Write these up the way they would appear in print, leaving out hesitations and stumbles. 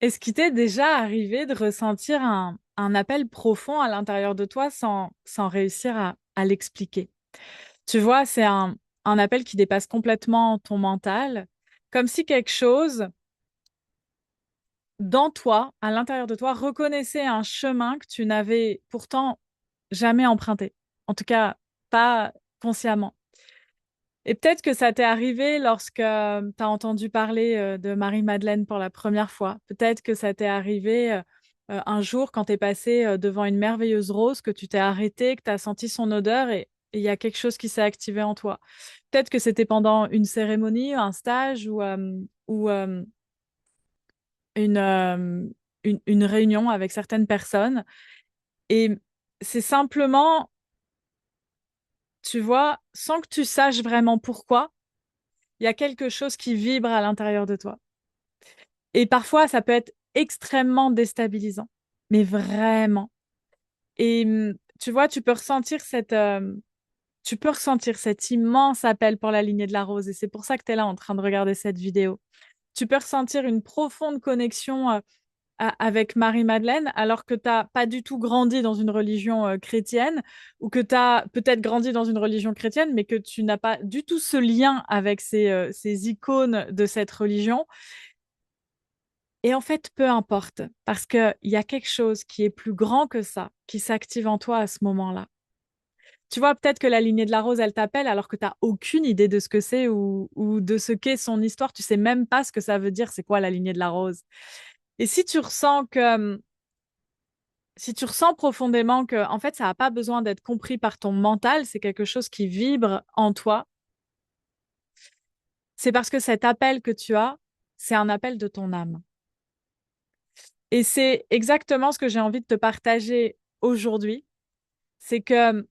Est-ce qu'il t'est déjà arrivé de ressentir un appel profond à l'intérieur de toi sans réussir à l'expliquer? Tu vois, c'est un appel qui dépasse complètement ton mental, comme si quelque chose dans toi, à l'intérieur de toi, reconnaissait un chemin que tu n'avais pourtant jamais emprunté. En tout cas, pas consciemment. Et peut-être que ça t'est arrivé lorsque tu as entendu parler de Marie-Madeleine pour la première fois. Peut-être que ça t'est arrivé un jour quand tu es passé devant une merveilleuse rose, que tu t'es arrêté, que tu as senti son odeur et il y a quelque chose qui s'est activé en toi. Peut-être que c'était pendant une cérémonie, un stage ou une, euh, une réunion avec certaines personnes. Et c'est simplement, tu vois, sans que tu saches vraiment pourquoi, il y a quelque chose qui vibre à l'intérieur de toi. Et parfois, ça peut être extrêmement déstabilisant, mais vraiment. Et tu vois, tu peux ressentir cet immense appel pour la lignée de la rose. Et c'est pour ça que tu es là en train de regarder cette vidéo. Tu peux ressentir une profonde connexion avec Marie-Madeleine, alors que tu n'as pas du tout grandi dans une religion chrétienne, ou que tu as peut-être grandi dans une religion chrétienne, mais que tu n'as pas du tout ce lien avec ces icônes de cette religion. Et en fait, peu importe, parce qu'il y a quelque chose qui est plus grand que ça, qui s'active en toi à ce moment-là. Tu vois, peut-être que la lignée de la rose, elle t'appelle alors que tu n'as aucune idée de ce que c'est ou de ce qu'est son histoire. Tu sais même pas ce que ça veut dire, c'est quoi la lignée de la rose. Et si tu ressens profondément que, en fait, ça n'a pas besoin d'être compris par ton mental, c'est quelque chose qui vibre en toi, c'est parce que cet appel que tu as, c'est un appel de ton âme. Et c'est exactement ce que j'ai envie de te partager aujourd'hui. C'est que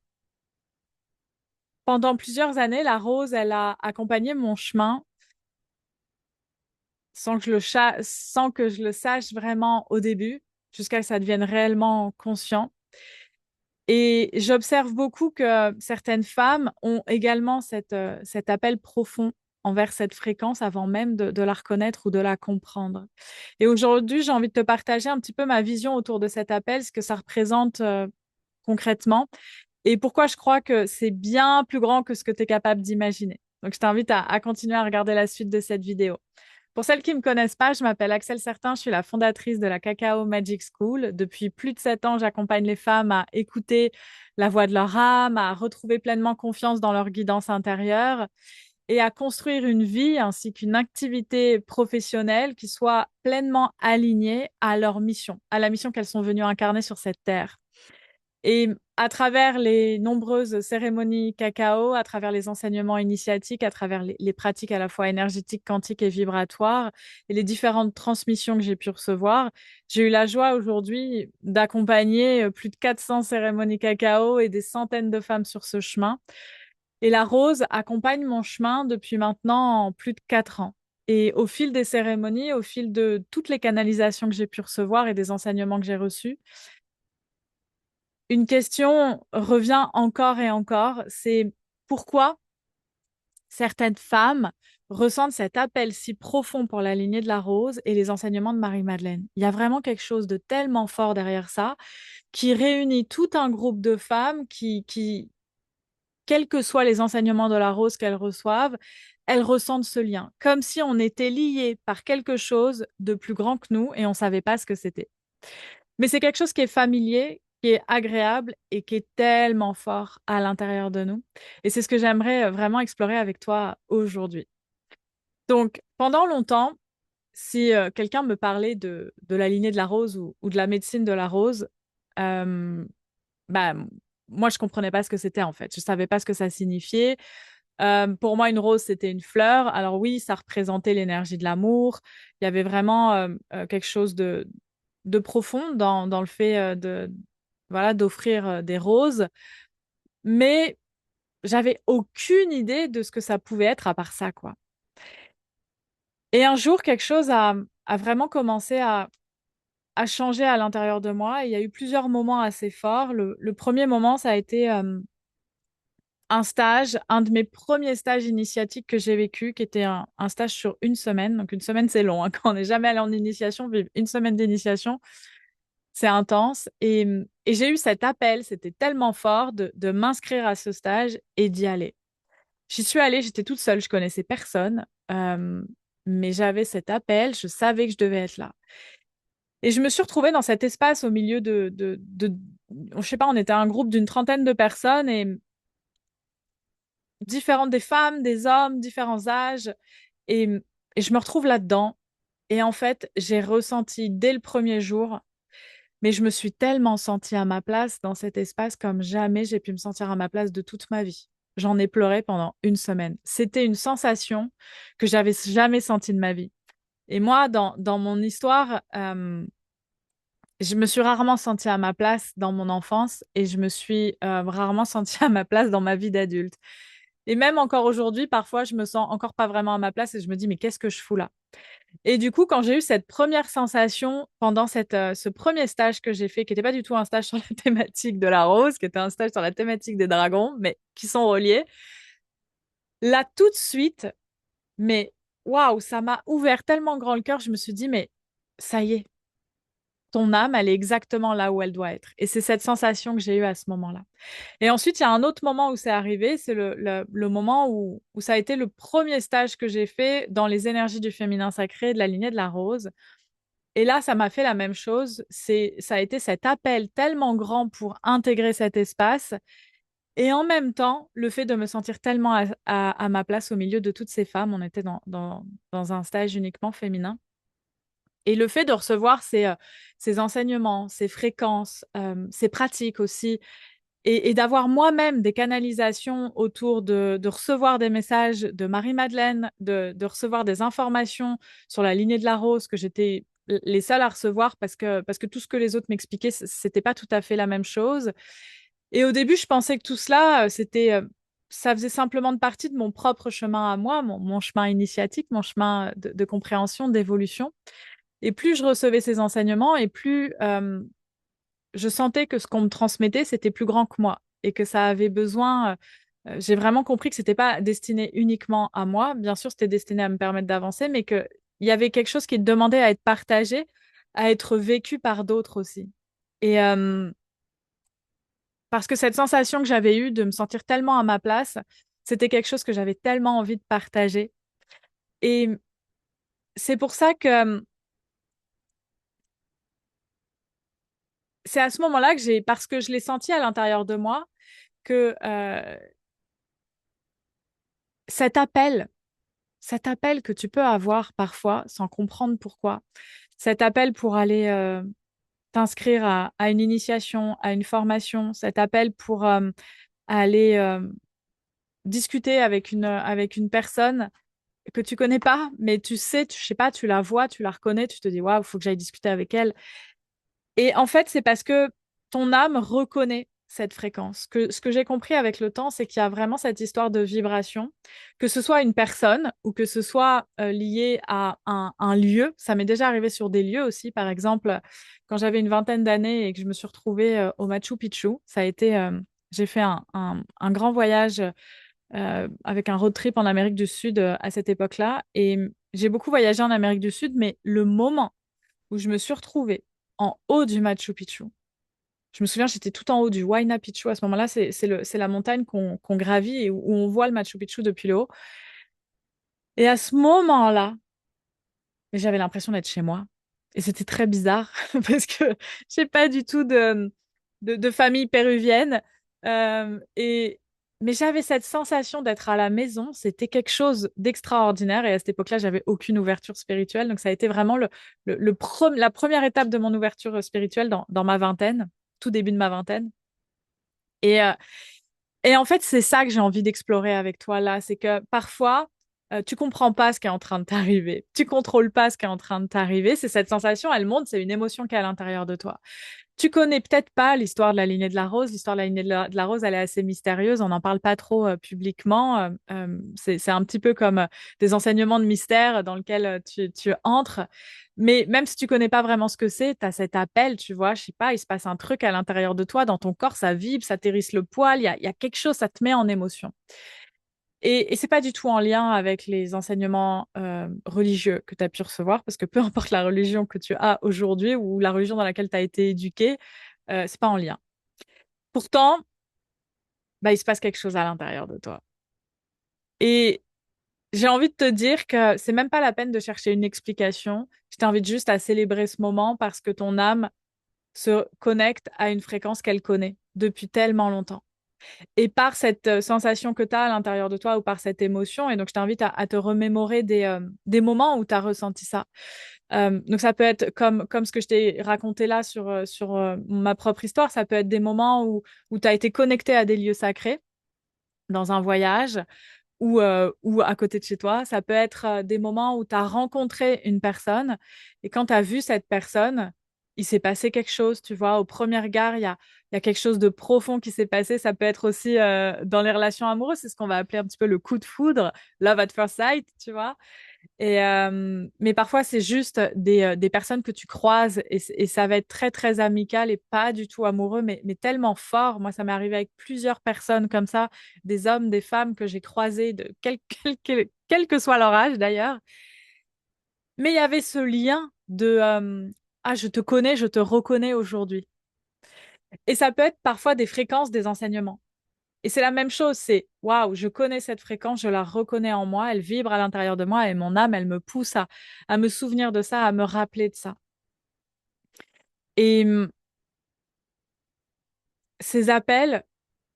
pendant plusieurs années, la rose, elle a accompagné mon chemin sans que je le sache vraiment au début, jusqu'à ce que ça devienne réellement conscient. Et j'observe beaucoup que certaines femmes ont également cet appel profond envers cette fréquence avant même de la reconnaître ou de la comprendre. Et aujourd'hui, j'ai envie de te partager un petit peu ma vision autour de cet appel, ce que ça représente concrètement et pourquoi je crois que c'est bien plus grand que ce que tu es capable d'imaginer. Donc, je t'invite à continuer à regarder la suite de cette vidéo. Pour celles qui ne me connaissent pas, je m'appelle Axel Certain, je suis la fondatrice de la Cacao Magic School. Depuis plus de 7 ans, j'accompagne les femmes à écouter la voix de leur âme, à retrouver pleinement confiance dans leur guidance intérieure et à construire une vie ainsi qu'une activité professionnelle qui soit pleinement alignée à leur mission, à la mission qu'elles sont venues incarner sur cette terre. Et à travers les nombreuses cérémonies cacao, à travers les enseignements initiatiques, à travers les pratiques à la fois énergétiques, quantiques et vibratoires, et les différentes transmissions que j'ai pu recevoir, j'ai eu la joie aujourd'hui d'accompagner plus de 400 cérémonies cacao et des centaines de femmes sur ce chemin. Et la rose accompagne mon chemin depuis maintenant plus de 4 ans. Et au fil des cérémonies, au fil de toutes les canalisations que j'ai pu recevoir et des enseignements que j'ai reçus, une question revient encore et encore, c'est pourquoi certaines femmes ressentent cet appel si profond pour la lignée de la rose et les enseignements de Marie-Madeleine. Il y a vraiment quelque chose de tellement fort derrière ça qui réunit tout un groupe de femmes qui quels que soient les enseignements de la rose qu'elles reçoivent, elles ressentent ce lien, comme si on était liés par quelque chose de plus grand que nous et on ne savait pas ce que c'était. Mais c'est quelque chose qui est familier, qui est agréable et qui est tellement fort à l'intérieur de nous. Et c'est ce que j'aimerais vraiment explorer avec toi aujourd'hui. Donc, pendant longtemps, si quelqu'un me parlait de la lignée de la rose ou de la médecine de la rose, euh, bah, moi, je comprenais pas ce que c'était en fait. Je savais pas ce que ça signifiait. Pour moi, une rose, c'était une fleur. Alors oui, ça représentait l'énergie de l'amour. Il y avait vraiment quelque chose de profond dans le fait voilà, d'offrir des roses. Mais j'avais aucune idée de ce que ça pouvait être à part ça, quoi. Et un jour, quelque chose a vraiment commencé à changer à l'intérieur de moi. Et il y a eu plusieurs moments assez forts. Le premier moment, ça a été un stage, un de mes premiers stages initiatiques que j'ai vécu, qui était un stage sur une semaine. Donc, une semaine, c'est long, hein. Quand on n'est jamais allé en initiation, vivre une semaine d'initiation, c'est intense. Et j'ai eu cet appel, c'était tellement fort de m'inscrire à ce stage et d'y aller. J'y suis allée, j'étais toute seule, je connaissais personne, mais j'avais cet appel, je savais que je devais être là. Et je me suis retrouvée dans cet espace au milieu je sais pas, on était un groupe d'une trentaine de personnes et différentes des femmes, des hommes, différents âges. Et, et je me retrouve là-dedans. Et en fait, j'ai ressenti dès le premier jour, mais je me suis tellement sentie à ma place dans cet espace comme jamais j'ai pu me sentir à ma place de toute ma vie. J'en ai pleuré pendant une semaine. C'était une sensation que j'avais jamais sentie de ma vie. Et moi, dans mon histoire, je me suis rarement sentie à ma place dans mon enfance et je me suis rarement sentie à ma place dans ma vie d'adulte. Et même encore aujourd'hui, parfois, je me sens encore pas vraiment à ma place et je me dis, mais qu'est-ce que je fous là? Et du coup, quand j'ai eu cette première sensation pendant ce premier stage que j'ai fait, qui n'était pas du tout un stage sur la thématique de la rose, qui était un stage sur la thématique des dragons, mais qui sont reliés, là, tout de suite, mais waouh, ça m'a ouvert tellement grand le cœur, je me suis dit, mais ça y est, ton âme, elle est exactement là où elle doit être. Et c'est cette sensation que j'ai eue à ce moment-là. Et ensuite, il y a un autre moment où c'est arrivé, c'est le moment où ça a été le premier stage que j'ai fait dans les énergies du féminin sacré, de la lignée de la rose. Et là, ça m'a fait la même chose. Ça a été cet appel tellement grand pour intégrer cet espace. Et en même temps, le fait de me sentir tellement à ma place au milieu de toutes ces femmes, on était dans un stage uniquement féminin. Et le fait de recevoir ces enseignements, ces fréquences, ces pratiques aussi, et d'avoir moi-même des canalisations autour de recevoir des messages de Marie-Madeleine, de recevoir des informations sur la lignée de la rose que j'étais les seules à recevoir parce que tout ce que les autres m'expliquaient, c'était pas tout à fait la même chose. Et au début, je pensais que tout cela, ça faisait simplement de partie de mon propre chemin à moi, mon chemin initiatique, mon chemin de compréhension, d'évolution. Et plus je recevais ces enseignements, et plus je sentais que ce qu'on me transmettait, c'était plus grand que moi et que ça avait besoin. J'ai vraiment compris que c'était pas destiné uniquement à moi. Bien sûr, c'était destiné à me permettre d'avancer, mais qu'il y avait quelque chose qui demandait à être partagé, à être vécu par d'autres aussi. Et parce que cette sensation que j'avais eue de me sentir tellement à ma place, c'était quelque chose que j'avais tellement envie de partager. Et c'est pour ça que c'est à ce moment-là que parce que je l'ai senti à l'intérieur de moi, que cet appel, cet appel que tu peux avoir parfois sans comprendre pourquoi, cet appel pour aller t'inscrire à une initiation, à une formation, cet appel pour aller discuter avec une personne que tu connais pas, mais tu sais, je sais pas, tu la vois, tu la reconnais, tu te dis, waouh, il faut que j'aille discuter avec elle. Et en fait, c'est parce que ton âme reconnaît cette fréquence. Ce que j'ai compris avec le temps, c'est qu'il y a vraiment cette histoire de vibration, que ce soit une personne ou que ce soit lié à un lieu. Ça m'est déjà arrivé sur des lieux aussi. Par exemple, quand j'avais une vingtaine d'années et que je me suis retrouvée au Machu Picchu, j'ai fait un grand voyage avec un road trip en Amérique du Sud à cette époque-là. Et j'ai beaucoup voyagé en Amérique du Sud, mais le moment où je me suis retrouvée en haut du Machu Picchu. Je me souviens, j'étais tout en haut du Huayna Picchu. À ce moment-là, c'est la montagne qu'on gravit et où on voit le Machu Picchu depuis le haut. Et à ce moment-là, j'avais l'impression d'être chez moi. Et c'était très bizarre parce que j'ai pas du tout de famille péruvienne. Et, mais j'avais cette sensation d'être à la maison. C'était quelque chose d'extraordinaire. Et à cette époque-là, j'avais aucune ouverture spirituelle. Donc, ça a été vraiment la première étape de mon ouverture spirituelle dans ma vingtaine, tout début de ma vingtaine. Et, euh, et en fait, c'est ça que j'ai envie d'explorer avec toi là. C'est que parfois, tu comprends pas ce qui est en train de t'arriver, tu contrôles pas ce qui est en train de t'arriver. C'est cette sensation, elle monte, c'est une émotion qui est à l'intérieur de toi. Tu connais peut-être pas l'histoire de la lignée de la rose. L'histoire de la lignée de la rose, elle est assez mystérieuse. On n'en parle pas trop publiquement. C'est un petit peu comme des enseignements de mystère dans lesquels tu entres. Mais même si tu connais pas vraiment ce que c'est, tu as cet appel, tu vois, je sais pas, il se passe un truc à l'intérieur de toi, dans ton corps, ça vibre, ça t'hérisse le poil, il y a quelque chose, ça te met en émotion. Et c'est pas du tout en lien avec les enseignements religieux que tu as pu recevoir, parce que peu importe la religion que tu as aujourd'hui ou la religion dans laquelle tu as été éduqué, c'est pas en lien. Pourtant, bah, il se passe quelque chose à l'intérieur de toi. Et j'ai envie de te dire que c'est même pas la peine de chercher une explication. Je t'invite juste à célébrer ce moment parce que ton âme se connecte à une fréquence qu'elle connaît depuis tellement longtemps. Et par cette sensation que tu as à l'intérieur de toi ou par cette émotion, et donc je t'invite à te remémorer des moments où tu as ressenti ça. Donc ça peut être comme ce que je t'ai raconté là sur ma propre histoire, ça peut être des moments où tu as été connecté à des lieux sacrés dans un voyage ou à côté de chez toi. Ça peut être des moments où tu as rencontré une personne et quand tu as vu cette personne, il s'est passé quelque chose, tu vois. Au premier regard, il y a quelque chose de profond qui s'est passé. Ça peut être aussi dans les relations amoureuses, c'est ce qu'on va appeler un petit peu le coup de foudre, love at first sight, tu vois. Mais parfois, c'est juste des personnes que tu croises et ça va être très, très amical et pas du tout amoureux, mais tellement fort. Moi, ça m'est arrivé avec plusieurs personnes comme ça, des hommes, des femmes que j'ai croisés, de quel que soit leur âge d'ailleurs. Mais il y avait ce lien de ah, je te connais, je te reconnais aujourd'hui. Et ça peut être parfois des fréquences des enseignements. Et c'est la même chose, c'est waouh, je connais cette fréquence, je la reconnais en moi, elle vibre à l'intérieur de moi et mon âme, elle me pousse à me souvenir de ça, à me rappeler de ça. Et ces appels,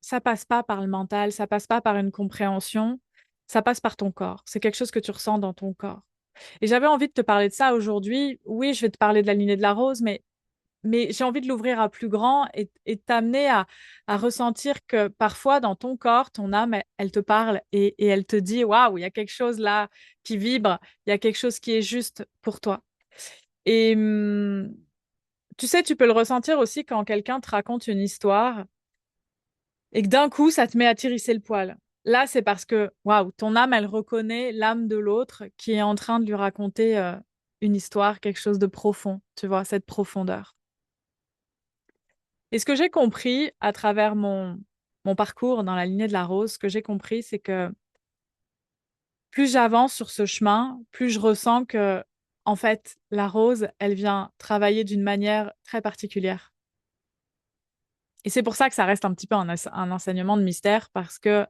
ça passe pas par le mental, ça passe pas par une compréhension, ça passe par ton corps. C'est quelque chose que tu ressens dans ton corps. Et j'avais envie de te parler de ça aujourd'hui. Oui, je vais te parler de la lignée de la rose, mais j'ai envie de l'ouvrir à plus grand et t'amener à ressentir que parfois dans ton corps, ton âme, elle te parle et elle te dit, waouh, il y a quelque chose là qui vibre, il y a quelque chose qui est juste pour toi. Et tu sais, tu peux le ressentir aussi quand quelqu'un te raconte une histoire et que d'un coup, ça te met à tirisser le poil. Là, c'est parce que, waouh, ton âme, elle reconnaît l'âme de l'autre qui est en train de lui raconter une histoire, quelque chose de profond, tu vois, cette profondeur. Et ce que j'ai compris à travers mon parcours dans la lignée de la rose, ce que j'ai compris, c'est que plus j'avance sur ce chemin, plus je ressens que, en fait, la rose, elle vient travailler d'une manière très particulière. Et c'est pour ça que ça reste un petit peu un enseignement de mystère, parce que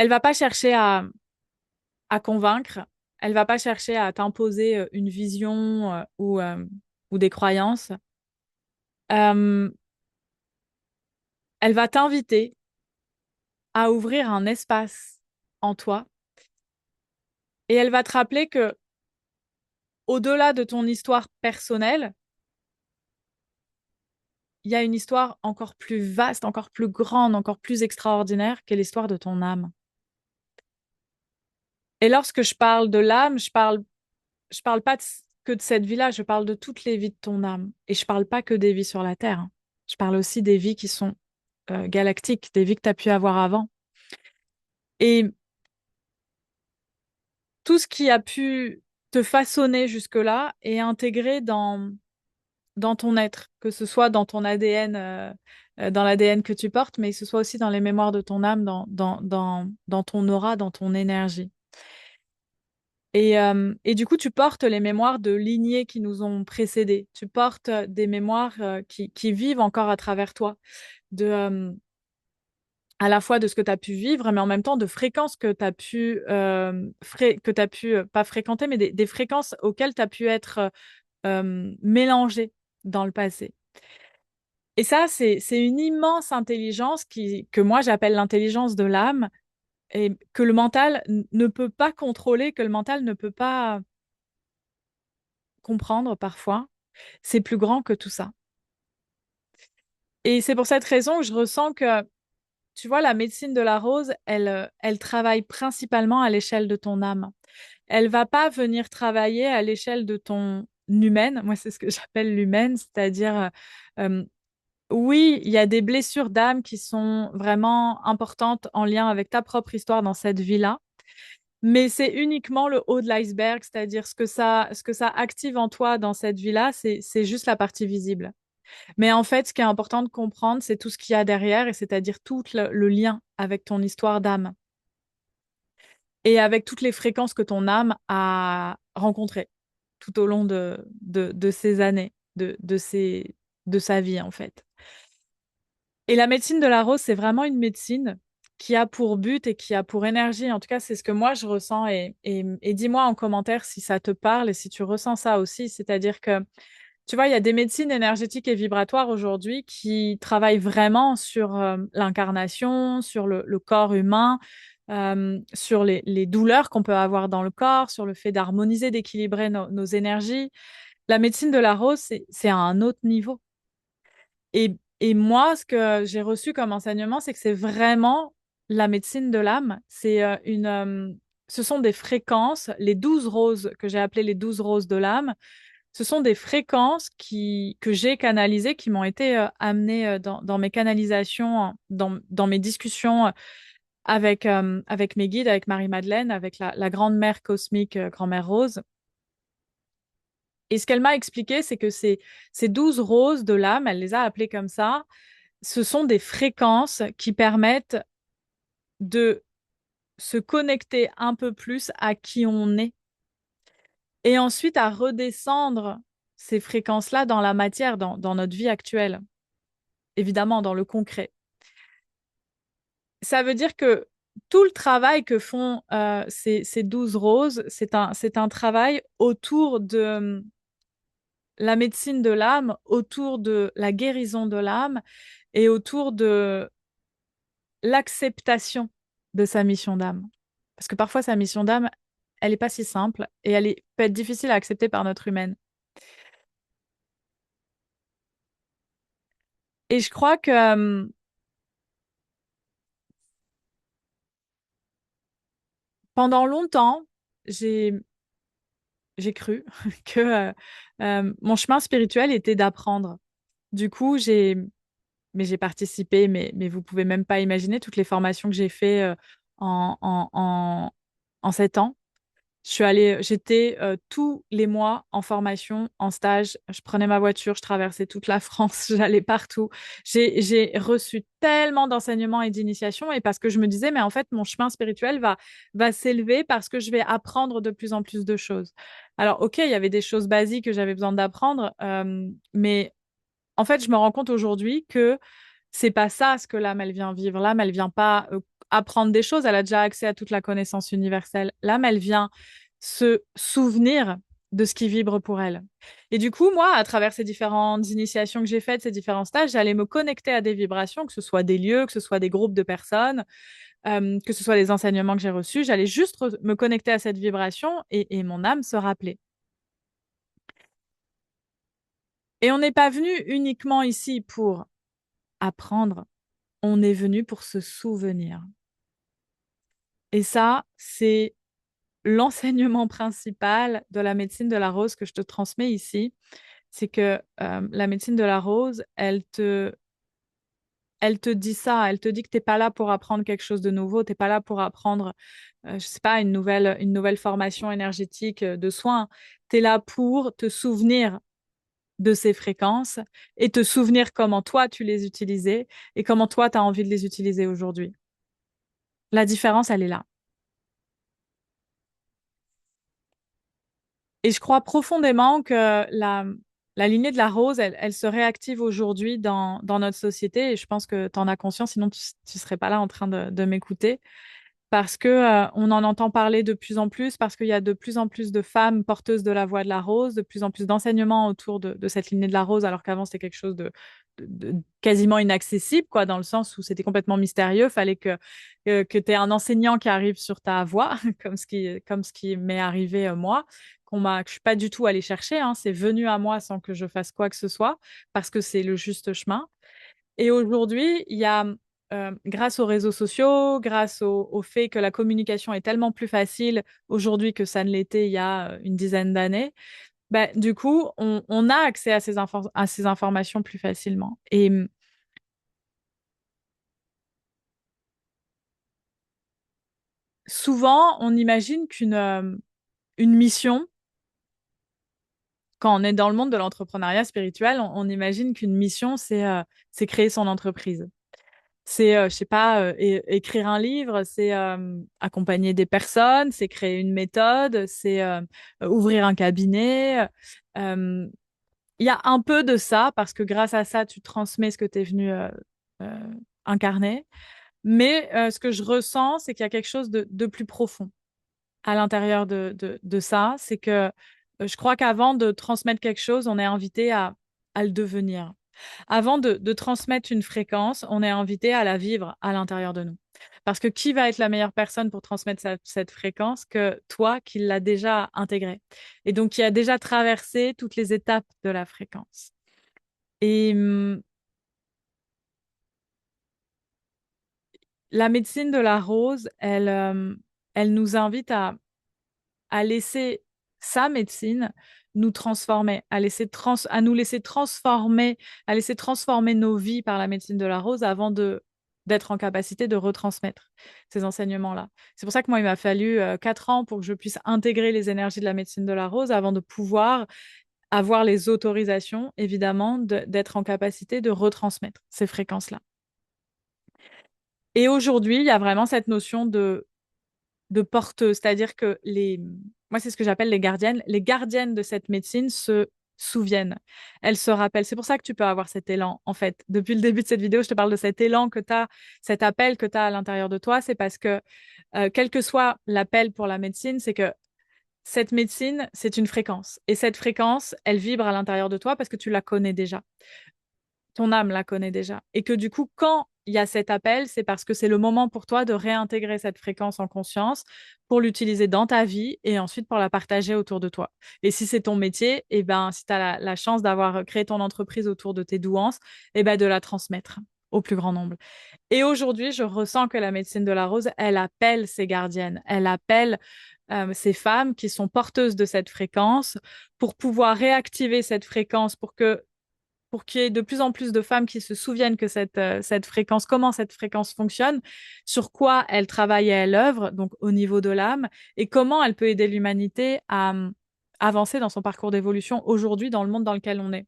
elle va pas chercher à convaincre, elle va pas chercher à t'imposer une vision ou des croyances. Euh, Elle va t'inviter à ouvrir un espace en toi et elle va te rappeler que au-delà de ton histoire personnelle, il y a une histoire encore plus vaste, encore plus grande, encore plus extraordinaire qu'est l'histoire de ton âme. Et lorsque je parle de l'âme, je parle pas que de cette vie-là, je parle de toutes les vies de ton âme. Et je parle pas que des vies sur la Terre, hein. Je parle aussi des vies qui sont galactiques, des vies que tu as pu avoir avant. Et tout ce qui a pu te façonner jusque-là est intégré dans ton être, que ce soit dans ton ADN, dans l'ADN que tu portes, mais que ce soit aussi dans les mémoires de ton âme, dans ton aura, dans ton énergie. Et du coup, tu portes les mémoires de lignées qui nous ont précédés. Tu portes des mémoires qui vivent encore à travers toi, à la fois de ce que tu as pu vivre, mais en même temps de fréquences que tu as pu, pas fréquenter, mais des fréquences auxquelles tu as pu être mélangé dans le passé. Et ça, c'est une immense intelligence que moi j'appelle l'intelligence de l'âme et que le mental ne peut pas contrôler, que le mental ne peut pas comprendre parfois. C'est plus grand que tout ça. Et c'est pour cette raison que je ressens que tu vois, la médecine de la rose, elle travaille principalement à l'échelle de ton âme. Elle va pas venir travailler à l'échelle de ton humaine. Moi, c'est ce que j'appelle l'humaine, c'est-à-dire, euh, oui, il y a des blessures d'âme qui sont vraiment importantes en lien avec ta propre histoire dans cette vie-là, mais c'est uniquement le haut de l'iceberg, c'est-à-dire ce que ça active en toi dans cette vie-là, c'est juste la partie visible. Mais en fait, ce qui est important de comprendre, c'est tout ce qu'il y a derrière, et c'est-à-dire tout le lien avec ton histoire d'âme et avec toutes les fréquences que ton âme a rencontrées tout au long de ces années, de sa vie, en fait. Et la médecine de la rose, c'est vraiment une médecine qui a pour but et qui a pour énergie, en tout cas, c'est ce que moi je ressens, et dis-moi en commentaire si ça te parle et si tu ressens ça aussi, c'est-à-dire que tu vois, il y a des médecines énergétiques et vibratoires aujourd'hui qui travaillent vraiment sur l'incarnation, sur le corps humain, sur les douleurs qu'on peut avoir dans le corps, sur le fait d'harmoniser, d'équilibrer nos énergies. La médecine de la rose, c'est à un autre niveau. Et moi, ce que j'ai reçu comme enseignement, c'est que c'est vraiment la médecine de l'âme. Ce sont des fréquences, les 12 roses que j'ai appelées les 12 roses de l'âme. Ce sont des fréquences que j'ai canalisées, qui m'ont été amenées dans mes canalisations, dans mes discussions avec mes guides, avec Marie-Madeleine, avec la grande mère cosmique, grand-mère Rose. Et ce qu'elle m'a expliqué, c'est que ces 12 roses de l'âme, elle les a appelées comme ça, ce sont des fréquences qui permettent de se connecter un peu plus à qui on est et ensuite à redescendre ces fréquences-là dans la matière, dans notre vie actuelle, évidemment dans le concret. Ça veut dire que tout le travail que font ces 12 roses, c'est un travail autour de la médecine de l'âme, autour de la guérison de l'âme et autour de l'acceptation de sa mission d'âme. Parce que parfois, sa mission d'âme, elle n'est pas si simple et peut être difficile à accepter par notre humaine. Et je crois que pendant longtemps, j'ai, j'ai cru que mon chemin spirituel était d'apprendre. Du coup, j'ai participé, mais vous pouvez même pas imaginer toutes les formations que j'ai fait en 7 ans. J'étais tous les mois en formation, en stage. Je prenais ma voiture, je traversais toute la France, j'allais partout. J'ai reçu tellement d'enseignements et d'initiations, et parce que je me disais, mais en fait, mon chemin spirituel va s'élever parce que je vais apprendre de plus en plus de choses. Alors, ok, il y avait des choses basiques que j'avais besoin d'apprendre, mais en fait, je me rends compte aujourd'hui que c'est pas ça ce que l'âme, elle vient vivre. L'âme, elle vient pas apprendre des choses, elle a déjà accès à toute la connaissance universelle. L'âme, elle vient se souvenir de ce qui vibre pour elle. Et du coup, moi, à travers ces différentes initiations que j'ai faites, ces différents stages, j'allais me connecter à des vibrations, que ce soit des lieux, que ce soit des groupes de personnes, que ce soit des enseignements que j'ai reçus. J'allais juste me connecter à cette vibration et mon âme se rappelait. Et on n'est pas venu uniquement ici pour apprendre, on est venu pour se souvenir. Et ça, c'est l'enseignement principal de la médecine de la rose que je te transmets ici. C'est que la médecine de la rose, elle te dit ça, elle te dit que tu n'es pas là pour apprendre quelque chose de nouveau, tu n'es pas là pour apprendre, je sais pas, une nouvelle formation énergétique de soins. Tu es là pour te souvenir de ces fréquences et te souvenir comment toi tu les utilisais et comment toi tu as envie de les utiliser aujourd'hui. La différence, elle est là. Et je crois profondément que la lignée de la rose, elle se réactive aujourd'hui dans notre société. Et je pense que tu en as conscience, sinon tu ne serais pas là en train de m'écouter. Parce que, on en entend parler de plus en plus, parce qu'il y a de plus en plus de femmes porteuses de la voix de la rose, de plus en plus d'enseignements autour de cette lignée de la rose, alors qu'avant c'était quelque chose de quasiment inaccessible, quoi, dans le sens où c'était complètement mystérieux. Fallait que tu aies un enseignant qui arrive sur ta voix, comme ce qui m'est arrivé moi, que je suis pas du tout allée chercher, hein, c'est venu à moi sans que je fasse quoi que ce soit, parce que c'est le juste chemin. Et aujourd'hui, il y a grâce aux réseaux sociaux, grâce au fait que la communication est tellement plus facile aujourd'hui que ça ne l'était il y a une dizaine d'années, bah, du coup, on a accès à à ces informations plus facilement. Et souvent, on imagine une mission, quand on est dans le monde de l'entrepreneuriat spirituel, on imagine qu'une mission, c'est créer son entreprise. C'est, je sais pas, écrire un livre, c'est accompagner des personnes, c'est créer une méthode, c'est ouvrir un cabinet. Euh, Il y a un peu de ça parce que grâce à ça, tu transmets ce que tu es venu euh, incarner. Mais ce que je ressens, c'est qu'il y a quelque chose de plus profond à l'intérieur de ça. C'est que je crois qu'avant de transmettre quelque chose, on est invité à le devenir. Avant de transmettre une fréquence, on est invité à la vivre à l'intérieur de nous. Parce que qui va être la meilleure personne pour transmettre cette fréquence que toi qui l'as déjà intégrée et donc qui a déjà traversé toutes les étapes de la fréquence. Et la médecine de la rose, elle nous invite à laisser sa médecine nous transformer, à nous laisser transformer, à laisser transformer nos vies par la médecine de la rose avant d'être en capacité de retransmettre ces enseignements-là. C'est pour ça que moi, il m'a fallu 4 ans pour que je puisse intégrer les énergies de la médecine de la rose avant de pouvoir avoir les autorisations, évidemment, d'être en capacité de retransmettre ces fréquences-là. Et aujourd'hui, il y a vraiment cette notion de porteuse, c'est-à-dire que moi c'est ce que j'appelle les gardiennes de cette médecine se souviennent, elles se rappellent. C'est pour ça que tu peux avoir cet élan, en fait. Depuis le début de cette vidéo, je te parle de cet élan que tu as, cet appel que tu as à l'intérieur de toi, c'est parce que quel que soit l'appel pour la médecine, c'est que cette médecine, c'est une fréquence. Et cette fréquence, elle vibre à l'intérieur de toi parce que tu la connais déjà, ton âme la connaît déjà. Et que du coup, quand il y a cet appel, c'est parce que c'est le moment pour toi de réintégrer cette fréquence en conscience pour l'utiliser dans ta vie et ensuite pour la partager autour de toi. Et si c'est ton métier, et ben, si tu as la chance d'avoir créé ton entreprise autour de tes douances, et ben, de la transmettre au plus grand nombre. Et aujourd'hui, je ressens que la médecine de la rose, elle appelle ses gardiennes, elle appelle ces femmes qui sont porteuses de cette fréquence pour pouvoir réactiver cette fréquence pour qu'il y ait de plus en plus de femmes qui se souviennent que cette fréquence, comment cette fréquence fonctionne, sur quoi elle travaille et elle œuvre, donc au niveau de l'âme, et comment elle peut aider l'humanité à avancer dans son parcours d'évolution aujourd'hui dans le monde dans lequel on est.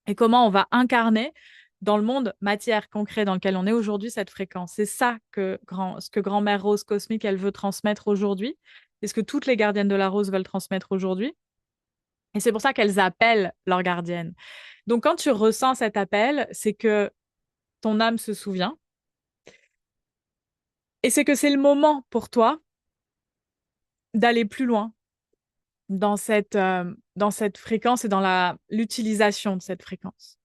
Et comment on va incarner dans le monde matière concret dans lequel on est aujourd'hui cette fréquence. C'est ça ce que Grand-Mère Rose Cosmique, elle veut transmettre aujourd'hui, et ce que toutes les gardiennes de la rose veulent transmettre aujourd'hui. Et c'est pour ça qu'elles appellent leurs gardiennes. Donc, quand tu ressens cet appel, c'est que ton âme se souvient et c'est que c'est le moment pour toi d'aller plus loin dans cette fréquence et dans l'utilisation de cette fréquence.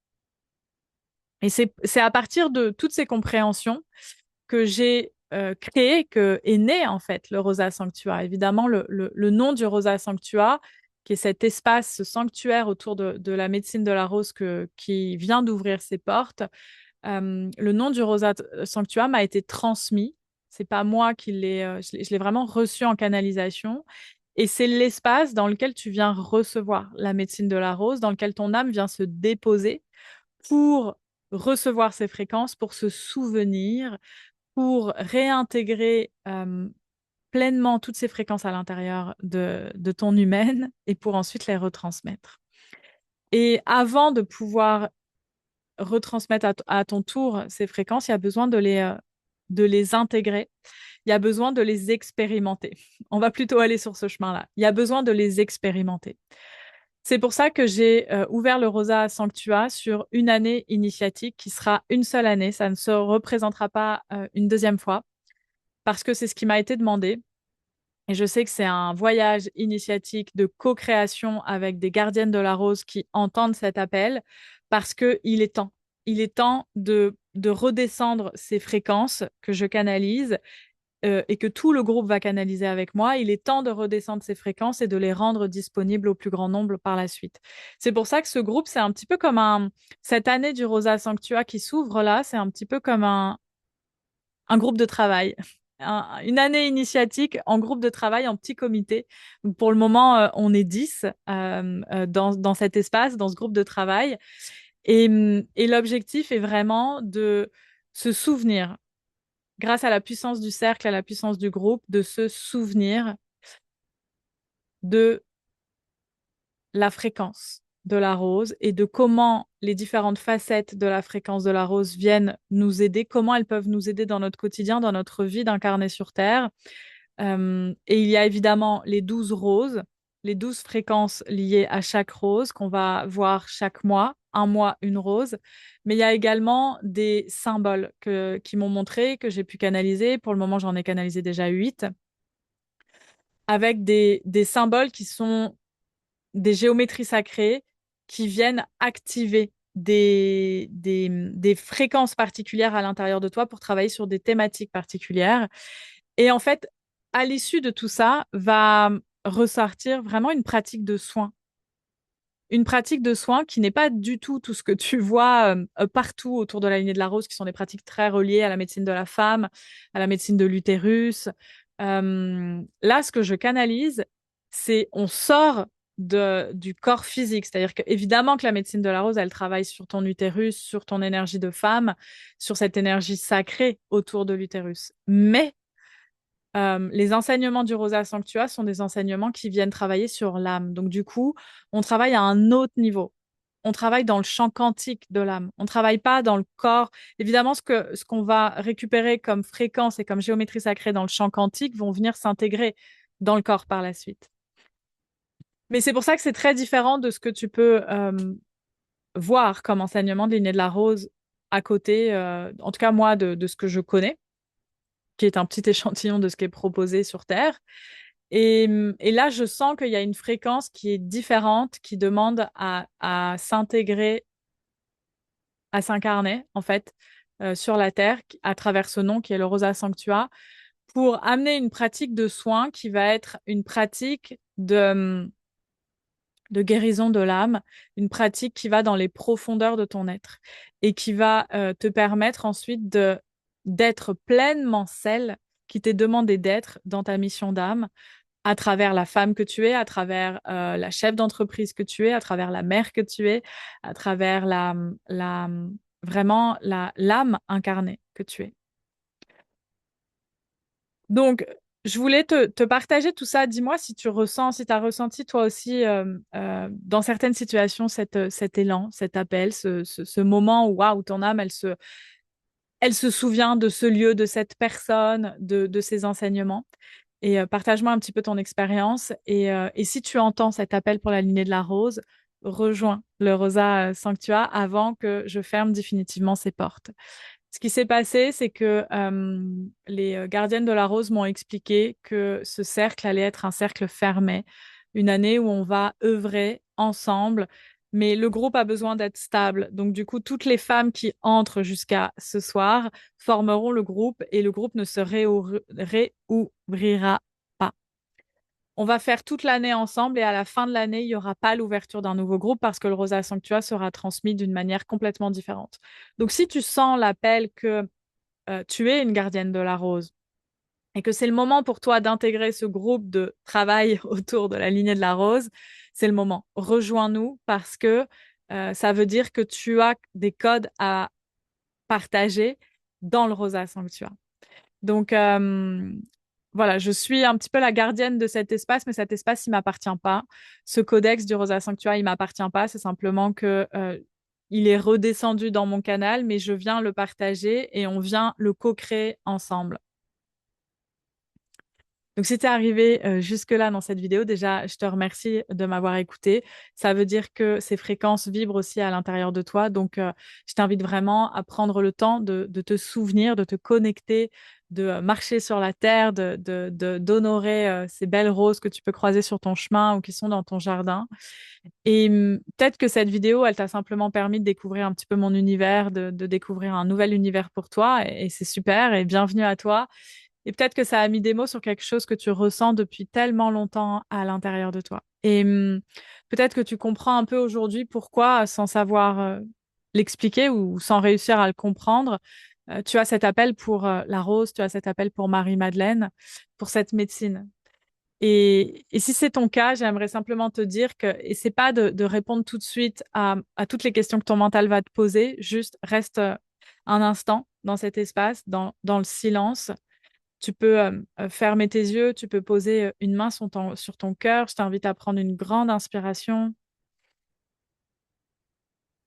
Et c'est à partir de toutes ces compréhensions que j'ai créé, que est né en fait le Rosa Sanctua. Évidemment, le nom du Rosa Sanctua, qui est cet espace, ce sanctuaire autour de la médecine de la rose qui vient d'ouvrir ses portes, le nom du Rosa Sanctua m'a été transmis. C'est pas moi qui l'ai, je l'ai vraiment reçu en canalisation. Et c'est l'espace dans lequel tu viens recevoir la médecine de la rose, dans lequel ton âme vient se déposer pour recevoir ces fréquences, pour se souvenir, pour réintégrer pleinement toutes ces fréquences à l'intérieur de ton humaine et pour ensuite les retransmettre. Et avant de pouvoir retransmettre à ton tour ces fréquences, il y a besoin de les intégrer. Il y a besoin de les expérimenter. On va plutôt aller sur ce chemin-là. Il y a besoin de les expérimenter. C'est pour ça que j'ai ouvert le Rosa Sanctua sur une année initiatique qui sera une seule année. Ça ne se représentera pas une deuxième fois parce que c'est ce qui m'a été demandé. Et je sais que c'est un voyage initiatique de co-création avec des gardiennes de la rose qui entendent cet appel parce qu'il est temps. Il est temps de redescendre ces fréquences que je canalise et que tout le groupe va canaliser avec moi. Il est temps de redescendre ces fréquences et de les rendre disponibles au plus grand nombre par la suite. C'est pour ça que ce groupe, c'est un petit peu comme cette année du Rosa Sanctua qui s'ouvre là, c'est un petit peu comme un groupe de travail. Une année initiatique en groupe de travail, en petit comité. Donc, pour le moment, on est 10 dans cet espace, dans ce groupe de travail. Et l'objectif est vraiment de se souvenir, grâce à la puissance du cercle, à la puissance du groupe, de se souvenir de la fréquence de la rose et de comment les différentes facettes de la fréquence de la rose viennent nous aider, comment elles peuvent nous aider dans notre quotidien, dans notre vie d'incarner sur Terre. Et il y a évidemment les 12 roses, les 12 fréquences liées à chaque rose qu'on va voir chaque mois, un mois, une rose. Mais il y a également des symboles qui m'ont montré, que j'ai pu canaliser. Pour le moment, j'en ai canalisé déjà 8, avec des symboles qui sont des géométries sacrées qui viennent activer des fréquences particulières à l'intérieur de toi pour travailler sur des thématiques particulières. Et en fait, à l'issue de tout ça, va ressortir vraiment une pratique de soin. Une pratique de soin qui n'est pas du tout ce que tu vois partout autour de la lignée de la rose, qui sont des pratiques très reliées à la médecine de la femme, à la médecine de l'utérus. Là, ce que je canalise, c'est on sort du corps physique. C'est-à-dire que, évidemment, que la médecine de la rose, elle travaille sur ton utérus, sur ton énergie de femme, sur cette énergie sacrée autour de l'utérus. Mais les enseignements du Rosa Sanctua sont des enseignements qui viennent travailler sur l'âme. Donc, du coup, on travaille à un autre niveau. On travaille dans le champ quantique de l'âme. On ne travaille pas dans le corps. Évidemment, ce qu'on va récupérer comme fréquence et comme géométrie sacrée dans le champ quantique vont venir s'intégrer dans le corps par la suite. Mais c'est pour ça que c'est très différent de ce que tu peux voir comme enseignement de l'aîné de la rose à côté, en tout cas moi, de ce que je connais, qui est un petit échantillon de ce qui est proposé sur Terre. Et là, je sens qu'il y a une fréquence qui est différente, qui demande à s'intégrer, à s'incarner, en fait, sur la Terre, à travers ce nom qui est le Rosa Sanctua, pour amener une pratique de soin qui va être une pratique de guérison de l'âme, une pratique qui va dans les profondeurs de ton être et qui va te permettre ensuite d'être pleinement celle qui t'est demandé d'être dans ta mission d'âme, à travers la femme que tu es, à travers la chef d'entreprise que tu es, à travers la mère que tu es, à travers vraiment l'âme incarnée que tu es. Donc, je voulais te partager tout ça. Dis-moi si tu ressens, si tu as ressenti toi aussi dans certaines situations cet élan, cet appel, ce moment où waouh, ton âme, elle se souvient de ce lieu, de cette personne, de ses enseignements. Et partage-moi un petit peu ton expérience. Et si tu entends cet appel pour la lignée de la rose, rejoins le Rosa Sanctua avant que je ferme définitivement ses portes. Ce qui s'est passé, c'est que les gardiennes de la rose m'ont expliqué que ce cercle allait être un cercle fermé, une année où on va œuvrer ensemble, mais le groupe a besoin d'être stable. Donc du coup, toutes les femmes qui entrent jusqu'à ce soir formeront le groupe et le groupe ne se réouvrira pas. On va faire toute l'année ensemble et à la fin de l'année, il n'y aura pas l'ouverture d'un nouveau groupe parce que le Rosa Sanctua sera transmis d'une manière complètement différente. Donc, si tu sens l'appel que tu es une gardienne de la rose et que c'est le moment pour toi d'intégrer ce groupe de travail autour de la lignée de la rose, c'est le moment. Rejoins-nous parce que ça veut dire que tu as des codes à partager dans le Rosa Sanctua. Donc, voilà, je suis un petit peu la gardienne de cet espace, mais cet espace, il m'appartient pas. Ce codex du Rosa Sanctua, il m'appartient pas. C'est simplement que il est redescendu dans mon canal, mais je viens le partager et on vient le co-créer ensemble. Donc, si tu es arrivé jusque-là dans cette vidéo, déjà, je te remercie de m'avoir écouté. Ça veut dire que ces fréquences vibrent aussi à l'intérieur de toi. Donc, je t'invite vraiment à prendre le temps de te souvenir, de te connecter, de marcher sur la terre, d'honorer ces belles roses que tu peux croiser sur ton chemin ou qui sont dans ton jardin. Et peut-être que cette vidéo, elle t'a simplement permis de découvrir un petit peu mon univers, de découvrir un nouvel univers pour toi. Et c'est super. Et bienvenue à toi. Et peut-être que ça a mis des mots sur quelque chose que tu ressens depuis tellement longtemps à l'intérieur de toi. Et peut-être que tu comprends un peu aujourd'hui pourquoi, sans savoir l'expliquer ou sans réussir à le comprendre, tu as cet appel pour la rose, tu as cet appel pour Marie-Madeleine, pour cette médecine. Et si c'est ton cas, j'aimerais simplement te dire que, et c'est pas de répondre tout de suite à toutes les questions que ton mental va te poser, juste reste un instant dans cet espace, dans le silence. Tu peux fermer tes yeux, tu peux poser une main sur ton cœur. Je t'invite à prendre une grande inspiration,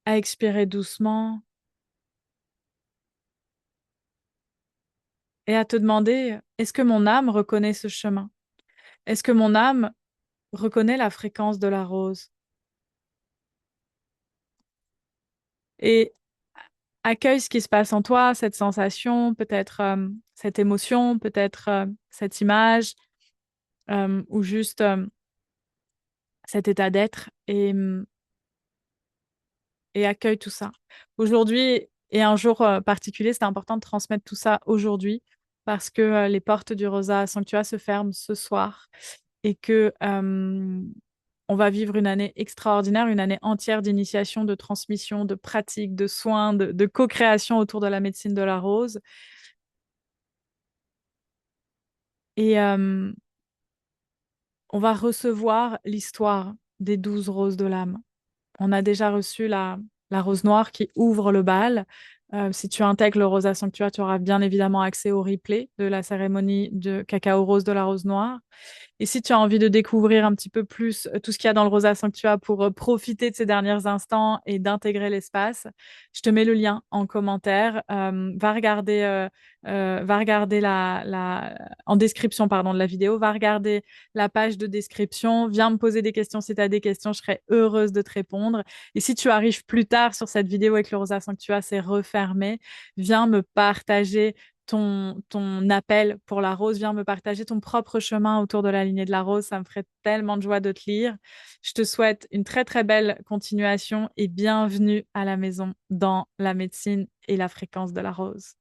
à expirer doucement et à te demander, est-ce que mon âme reconnaît ce chemin? Est-ce que mon âme reconnaît la fréquence de la rose? Et accueille ce qui se passe en toi, cette sensation, peut-être cette émotion, peut-être cette image, ou juste cet état d'être et accueille tout ça. Aujourd'hui et un jour particulier, c'est important de transmettre tout ça aujourd'hui parce que les portes du Rosa Sanctua se ferment ce soir et que on va vivre une année extraordinaire, une année entière d'initiation, de transmission, de pratique, de soins, de co-création autour de la médecine de la rose. Et on va recevoir l'histoire des 12 roses de l'âme. On a déjà reçu la rose noire qui ouvre le bal. Si tu intègres le Rosa Sanctua, tu auras bien évidemment accès au replay de la cérémonie de cacao rose de la rose noire. Et si tu as envie de découvrir un petit peu plus tout ce qu'il y a dans le Rosa Sanctua pour profiter de ces derniers instants et d'intégrer l'espace, je te mets le lien en commentaire. Va regarder en description pardon, de la vidéo, va regarder la page de description, viens me poser des questions si tu as des questions, je serai heureuse de te répondre. Et si tu arrives plus tard sur cette vidéo avec le Rosa Sanctua, c'est refermé, viens me partager ton appel pour la rose, viens me partager ton propre chemin autour de la lignée de la rose. Ça me ferait tellement de joie de te lire. Je te souhaite une très très belle continuation et bienvenue à la maison dans la médecine et la fréquence de la rose.